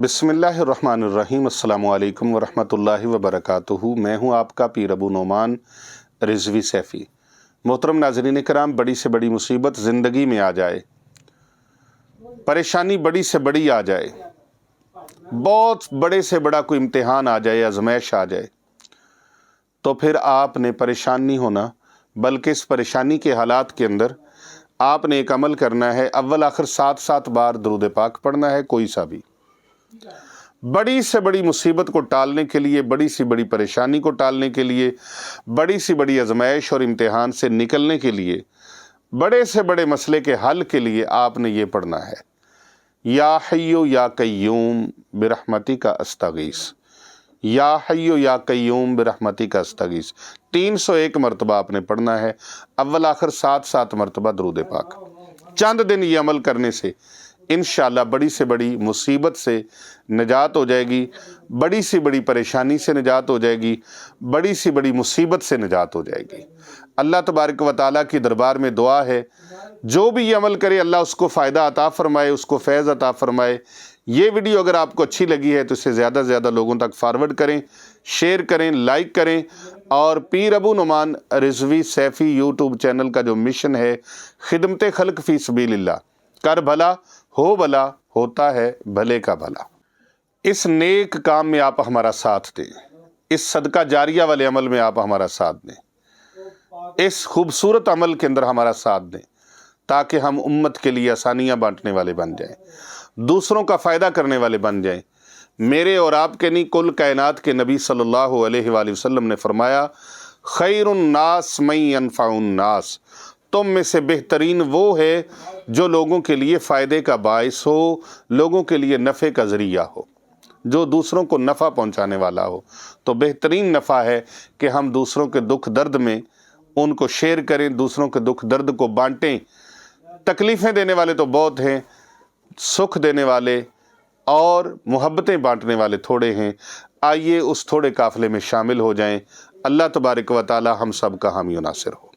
बिस्मिल्लाहिर्रहमानिर्रहीम। अस्सलामु अलैकुम वरहमतुल्लाहि वबरकातुहू। मैं हूँ आपका पीर अबू नोमान रिजवी सैफ़ी। मोहतरम नाज़रीन किराम, बड़ी से बड़ी मुसीबत ज़िंदगी में आ जाए, परेशानी बड़ी से बड़ी आ जाए, बहुत बड़े से बड़ा कोई इम्तिहान आ जाए, आजमाइश आ जाए, तो फिर आपने परेशान नहीं होना, बल्कि इस परेशानी के हालात के अंदर आपने एक अमल करना है। अव्वल आखिर 7 बार दुरूद पाक पढ़ना है। कोई सा भी बड़ी से बड़ी मुसीबत को टालने के लिए, बड़ी सी बड़ी परेशानी को टालने के लिए, बड़ी सी बड़ी आजमाइश और इम्तिहान से निकलने के लिए, बड़े से बड़े मसले के हल के लिए आपने ये पढ़ना है, या हय्यु या कय्यूम बिरहमतिका अस्तगीस। या हय्यु या कय्यूम बिरहमतिका अस्तगीस 301 मरतबा आपने पढ़ना है। अव्वल आखिर 7 मरतबा दुरूद पाक। चंद दिन ये अमल करने से इंशाअल्लाह बड़ी से बड़ी मुसीबत से निजात हो जाएगी, बड़ी से बड़ी परेशानी से निजात हो जाएगी, बड़ी से बड़ी मुसीबत से निजात हो जाएगी। अल्लाह तबारक व तआला की दरबार में दुआ है, जो भी ये अमल करे अल्लाह उसको फ़ायदा अता फ़रमाए, उसको फैज़ अता फ़रमाए। ये वीडियो अगर आपको अच्छी लगी है तो इसे ज़्यादा से ज़्यादा लोगों तक फॉरवर्ड करें, शेयर करें, लाइक करें। और पीर अबू नोमान रिजवी सैफ़ी यूट्यूब चैनल का जो मिशन है, खिदमत खल्क फ़ी सबीलिल्लाह, कर भला हो भला, होता है भले का भला। इस नेक काम में आप हमारा साथ दें, इस सदका जारिया वाले अमल में आप हमारा साथ दें, इस खूबसूरत अमल के अंदर हमारा साथ दें, ताकि हम उम्मत के लिए आसानियाँ बांटने वाले बन जाएं, दूसरों का फ़ायदा करने वाले बन जाएं। मेरे और आपके नहीं, कुल कायनात के नबी सल्लल्लाहु अलैहि वसल्लम ने फरमाया, खैरुन नास मन यनफउन नास, तुम में से बेहतरीन वो है जो लोगों के लिए फ़ायदे का बाइस हो, लोगों के लिए नफ़े का ज़रिया हो, जो दूसरों को नफ़ा पहुंचाने वाला हो। तो बेहतरीन नफ़ा है कि हम दूसरों के दुख दर्द में उनको शेयर करें, दूसरों के दुख दर्द को बांटें। तकलीफ़ें देने वाले तो बहुत हैं, सुख देने वाले और मोहब्बतें बांटने वाले थोड़े हैं। आइए उस थोड़े काफ़िले में शामिल हो जाएं। अल्लाह तबारक व तआला हम सब का हामी व नासिर हो।